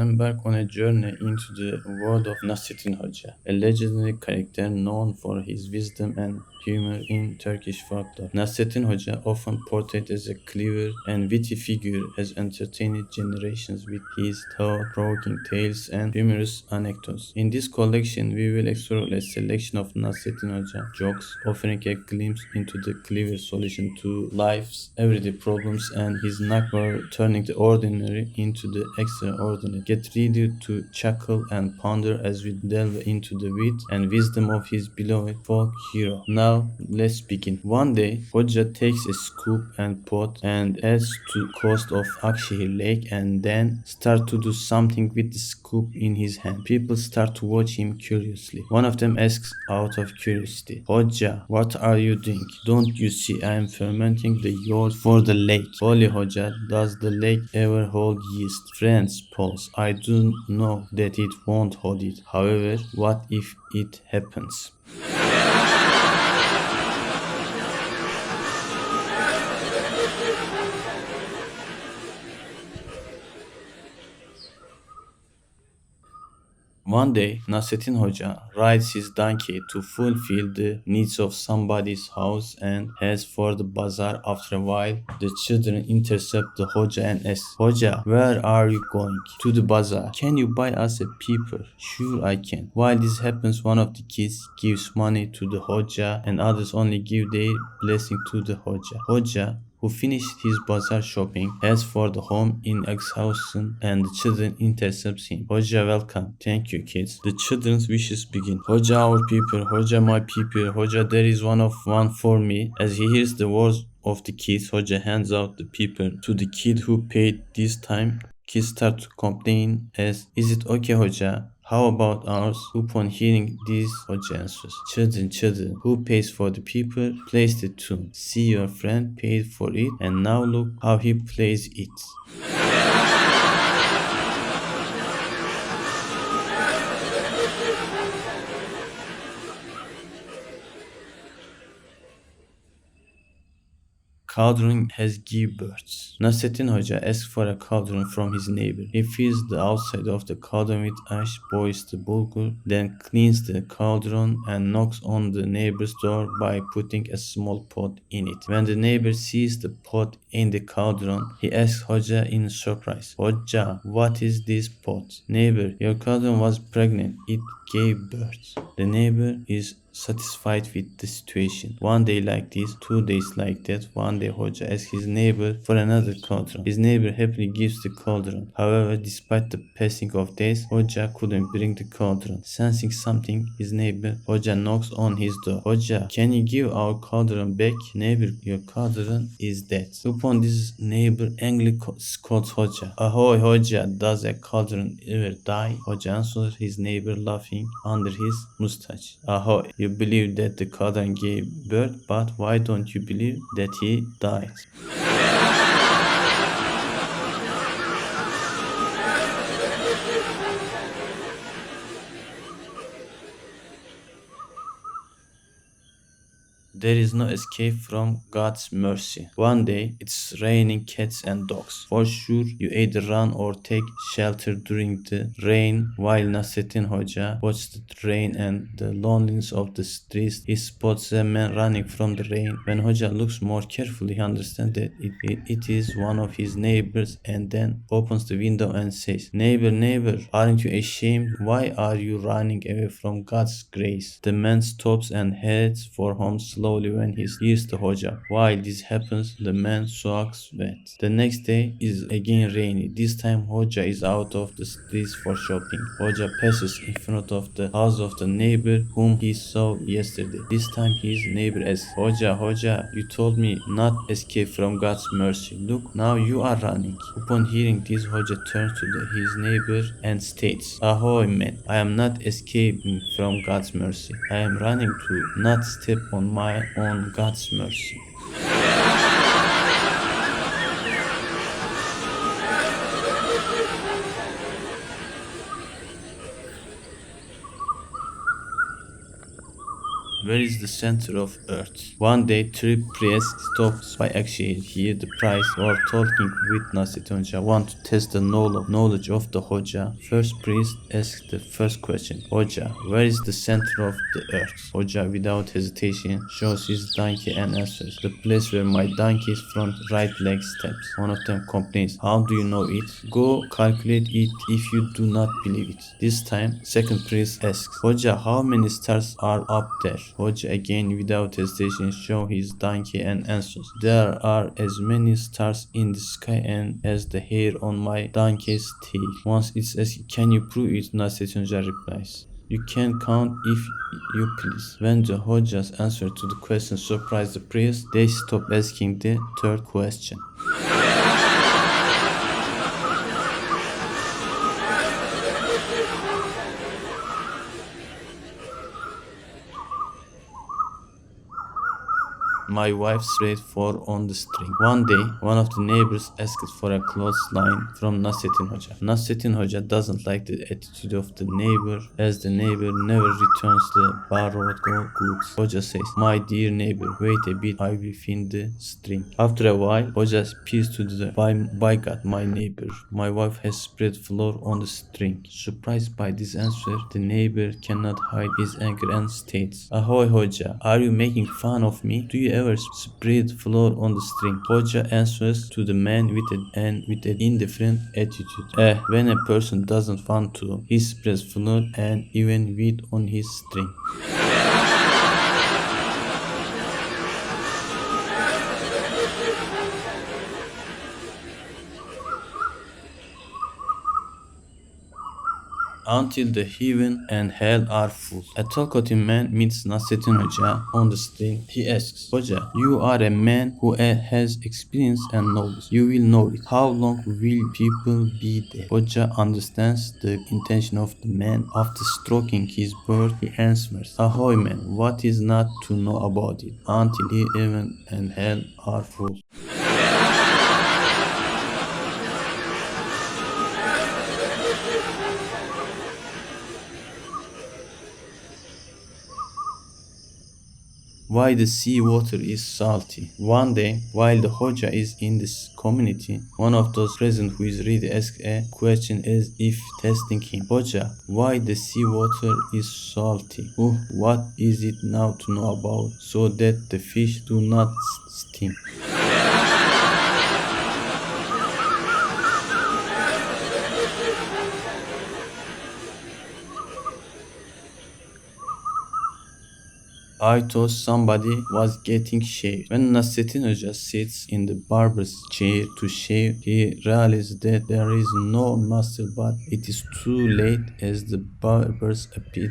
embark on a journey into the world of Nasreddin Hodja, a legendary character known for his wisdom and humor in Turkish folklore. Nasreddin Hodja, often portrayed as a clever and witty figure, has entertained generations with his thought-provoking tales and humorous anecdotes. In this collection, we will explore a selection of Nasreddin Hodja jokes, offering a glimpse into the clever solution to life's everyday problems and his knack for turning the ordinary into the extraordinary. Get ready to chuckle and ponder as we delve into the wit and wisdom of his beloved folk hero. Now, let's begin. One day, Hodja takes a scoop and pot and heads to the coast of Aksehir Lake and then start to do something with the scoop in his hand. People start to watch him curiously. One of them asks out of curiosity, Hodja, what are you doing? Don't you see I am fermenting the yolk for the lake? Holy Hodja, does the lake ever hold yeast? Friends, pause. I do know that it won't hold it. However, what if it happens? One day, Nasreddin Hoja rides his donkey to fulfill the needs of somebody's house and heads for the bazaar. After a while, the children intercept the Hoja and ask, Hoja, where are you going? To the bazaar. Can you buy us a paper? Sure I can. While this happens, one of the kids gives money to the Hoja and others only give their blessing to the Hoja. Hoja, who finished his bazaar shopping, heads for the home in exhaustion and the children intercepts him. Hoja, welcome. Thank you, kids. The children's wishes begin. Hoja, our people. Hoja, my people. Hoja, there is one for me. As he hears the words of the kids, Hoja hands out the paper to the kid who paid this time. Kids start to complain as, is it okay, Hoja? How about ours? Upon hearing these, Hoja answers, children, who pays for the paper plays the tune. See, your friend paid for it, and now look how he plays it. Cauldron has give birds. Nasreddin Hoja asks for a cauldron from his neighbor. He fills the outside of the cauldron with ash, boils the bulgur, then cleans the cauldron and knocks on the neighbor's door by putting a small pot in it. When the neighbor sees the pot in the cauldron, he asks Hoja in surprise, Hoja, what is this pot? Neighbor, your cauldron was pregnant. It gave birth. The neighbor is satisfied with the situation. One day like this, 2 days like that. One day Hoja asks his neighbor for another cauldron. His neighbor happily gives the cauldron. However, despite the passing of days, Hoja couldn't bring the cauldron. Sensing something, his neighbor Hoja knocks on his door. Hoja, can you give our cauldron back? Neighbor, your cauldron is dead. Upon this, neighbor angrily scolds Hoja. Ahoy Hoja, does a cauldron ever die? Hoja answers his neighbor laughing under his mustache. Ahoy, you believe that the cauldron gave birth, but why don't you believe that he died? There is no escape from God's mercy. One day, it's raining cats and dogs. For sure, you either run or take shelter during the rain. While Nasreddin Hoja watches the rain and the loneliness of the streets, he spots a man running from the rain. When Hoja looks more carefully, he understands that it is one of his neighbors and then opens the window and says, neighbor, aren't you ashamed? Why are you running away from God's grace? The man stops and heads for home slowly when he hears the Hoja. While this happens, the man soaks wet. The next day is again rainy. This time Hoja is out of the streets for shopping. Hoja passes in front of the house of the neighbor whom he saw yesterday. This time his neighbor asks, Hoja, you told me not escape from God's mercy. Look, now you are running. Upon hearing this, Hoja turns to his neighbor and states, Ahoy man, I am not escaping from God's mercy. I am running to not step on God's mercy. where is the center of earth? One day, three priests stopped by Aksehir. Here, the priests were talking with Nasreddin Hodja, want to test the knowledge of the Hodja. First priest asked the first question. Hodja, where is the center of the earth? Hodja, without hesitation, shows his donkey and answers. The place where my donkey's front right leg steps. One of them complains. How do you know it? Go calculate it if you do not believe it. This time, second priest asks. Hodja, how many stars are up there? Hodja again without hesitation shows his donkey and answers. There are as many stars in the sky and as the hair on my donkey's tail. Once it's asked, can you prove it? Nasreddin Hodja replies. You can count if you please. When the Hodja's answer to the question surprised the priest, they stopped asking the third question. My wife sprayed for on the string. One day, one of the neighbors asked for a clothesline from Nasreddin Hodja. Nasreddin Hodja doesn't like the attitude of the neighbor, as the neighbor never returns the borrowed goods. Hodja says, my dear neighbor, wait a bit, I will find the string. After a while, Hodja appeals to the by God, my neighbor, my wife has spread flour on the string. Surprised by this answer, the neighbor cannot hide his anger and states, Ahoy Hodja, are you making fun of me? Do you ever spread flour on the string? Hodja answers to the man with an indifferent attitude. When a person doesn't want to, he spreads flour and even wheat on his string. Until the heaven and hell are full. A talkative man meets Nasreddin Hodja on the street. He asks, Hodja, you are a man who has experience and knowledge. You will know it. How long will people be there? Hodja understands the intention of the man. After stroking his bird, he answers, Ahoy man, what is not to know about it? Until heaven and hell are full. Why the sea water is salty. One day, while the Hodja is in this community, one of those present who is ready asks a question as if testing him. Hodja, why the sea water is salty? What is it now to know about, so that the fish do not stink? I thought somebody was getting shaved. When Nasreddin Hodja sits in the barber's chair to shave, he realizes that there is no master, but it is too late as the barber's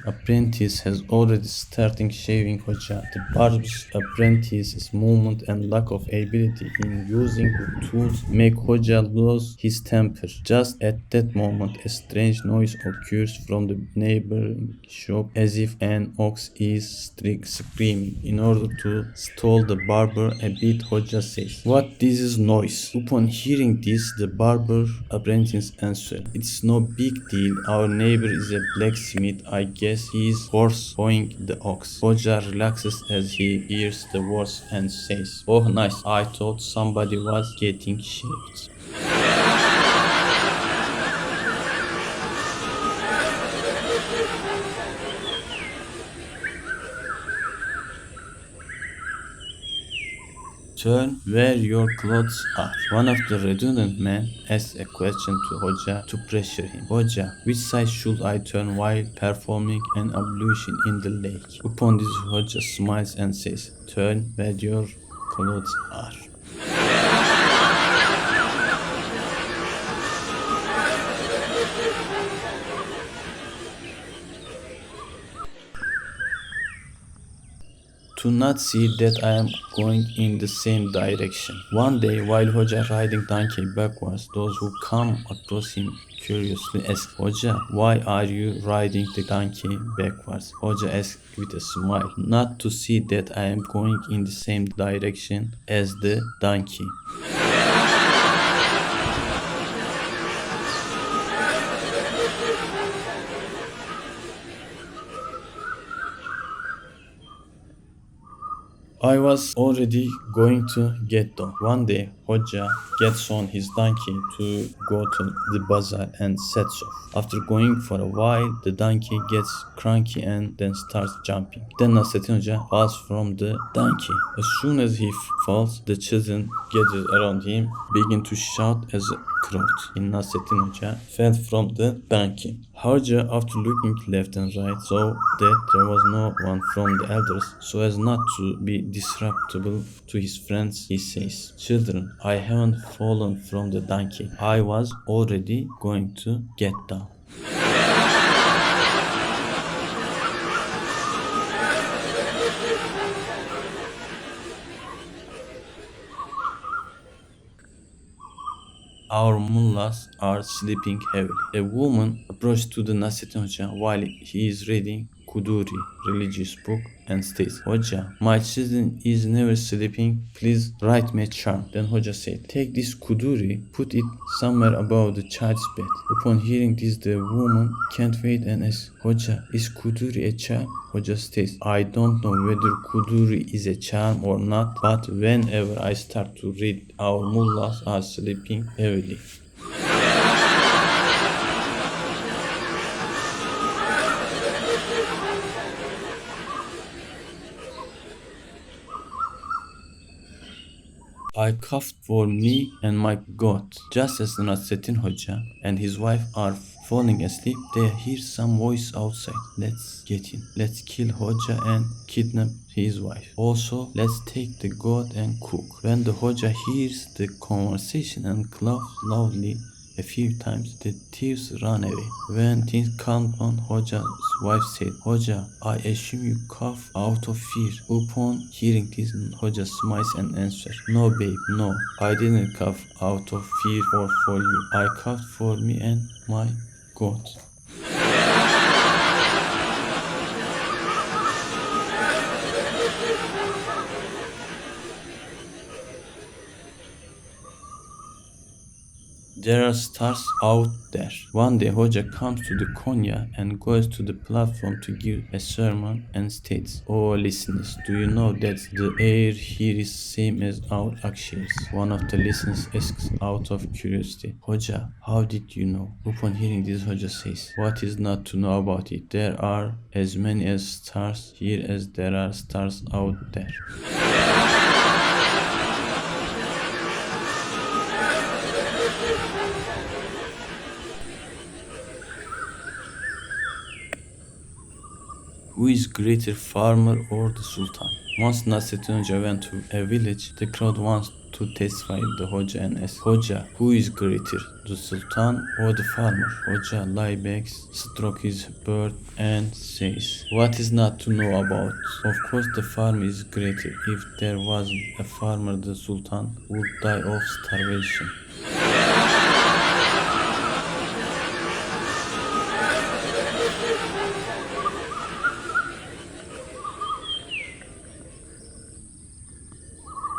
apprentice has already started shaving Hodja. The barber's apprentice's movement and lack of ability in using the tools make Hodja lose his temper. Just at that moment, a strange noise occurs from the neighboring shop, as if an ox is screaming. In order to stall the barber a bit, Hodja says, What this is noise? Upon hearing this, the barber apprentice answered, It's no big deal. Our neighbor is a blacksmith. I guess he is horsing the ox. Hodja relaxes as he hears the words and says, Oh nice, I thought somebody was getting shaved. Turn where your clothes are. One of the redundant men asks a question to Hodja to pressure him. Hodja, which side should I turn while performing an ablution in the lake? Upon this, Hodja smiles and says, Turn where your clothes are. To not see that I am going in the same direction. One day, while Hodja riding donkey backwards, those who come across him curiously ask, Hodja, why are you riding the donkey backwards? Hodja asks with a smile, not to see that I am going in the same direction as the donkey. I was already going to get down. One day, Hodja gets on his donkey to go to the bazaar and sets off. After going for a while, the donkey gets cranky and then starts jumping. Then Nasreddin Hoja falls from the donkey. As soon as he falls, the children gather around him, begin to shout as a crowd in Nasreddin Hoja fell from the donkey. Hoja, after looking left and right, saw that there was no one from the elders, so as not to be disruptible to his friends, he says, "Children, I haven't fallen from the donkey. I was already going to get down." Our mullahs are sleeping heavily. A woman approached to the Nasreddin Hoja while he is reading Kuduri, religious book, and states, "Hoja, my children is never sleeping. Please write me a charm." Then Hoja said, "Take this Kuduri, put it somewhere above the child's bed." Upon hearing this, the woman can't wait and asks, "Hoja, is Kuduri a charm?" Hoja states, "I don't know whether Kuduri is a charm or not, but whenever I start to read, our mullahs are sleeping heavily." I coughed for me and my goat. Just as Nasreddin Hoja and his wife are falling asleep, they hear some voice outside. "Let's get in. Let's kill Hoja and kidnap his wife. Also, let's take the goat and cook." When the Hoja hears the conversation and coughs loudly a few times, the thieves run away. When things calmed down, Hoja's wife said, "Hoja, I assume you cough out of fear." Upon hearing this, Hoja smiles and answers, "No, babe, no. I didn't cough out of fear or for you. I coughed for me and my goat." There are stars out there. One day Hoja comes to the Konya and goes to the platform to give a sermon and states, "Oh listeners, do you know that the air here is same as our Aksehir's?" One of the listeners asks out of curiosity, "Hoja, how did you know?" Upon hearing this, Hoja says, "What is not to know about it? There are as many as stars here as there are stars out there." Who is greater, farmer or the sultan? Once Nasreddin Hoja went to a village, the crowd wants to testify the Hoja and ask, "Hoja, who is greater, the sultan or the farmer?" Hoja lies back, strokes his beard and says, "What is not to know about? Of course the farmer is greater. If there wasn't a farmer, the sultan would die of starvation."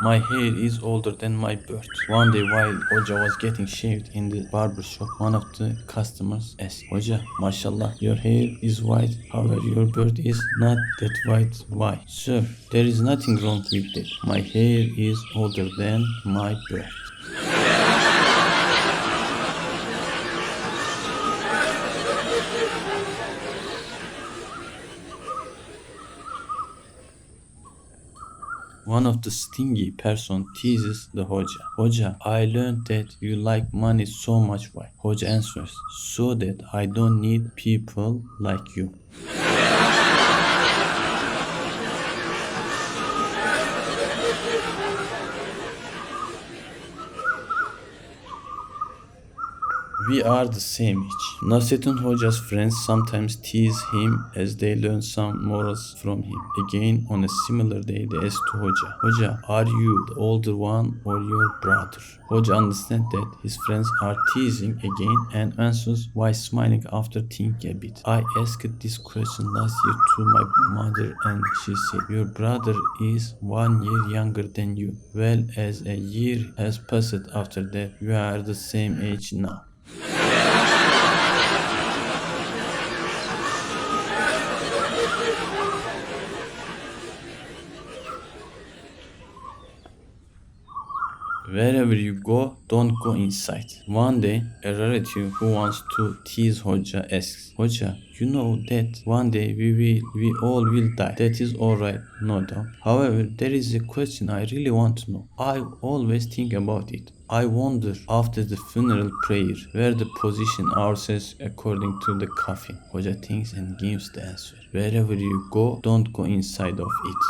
My hair is older than my beard. One day while Hoja was getting shaved in the barber shop, one of the customers asked, "Hoja, mashallah, your hair is white, however your beard is not that white. Why?" "Sir, there is nothing wrong with that. My hair is older than my beard." One of the stingy person teases the Hoja. "Hoja, I learned that you like money so much. Why?" Hoja answers, "So that I don't need people like you." We are the same age. Nasreddin Hoja's friends sometimes tease him as they learn some morals from him. Again, on a similar day, they ask to Hoja, "Hoja, are you the older one or your brother?" Hoja understands that his friends are teasing again and answers while smiling after thinking a bit. "I asked this question last year to my mother and she said, your brother is 1 year younger than you. Well, as a year has passed after that, you are the same age now." Wherever you go, don't go inside. One day, a relative who wants to tease Hodja asks, Hodja, you know that one day we all will die. That is alright, no doubt. However, there is a question I really want to know. I always think about it. I wonder, after the funeral prayer, where the position ourselves according to the coffin. Hodja thinks and gives the answer. Wherever you go, don't go inside of it.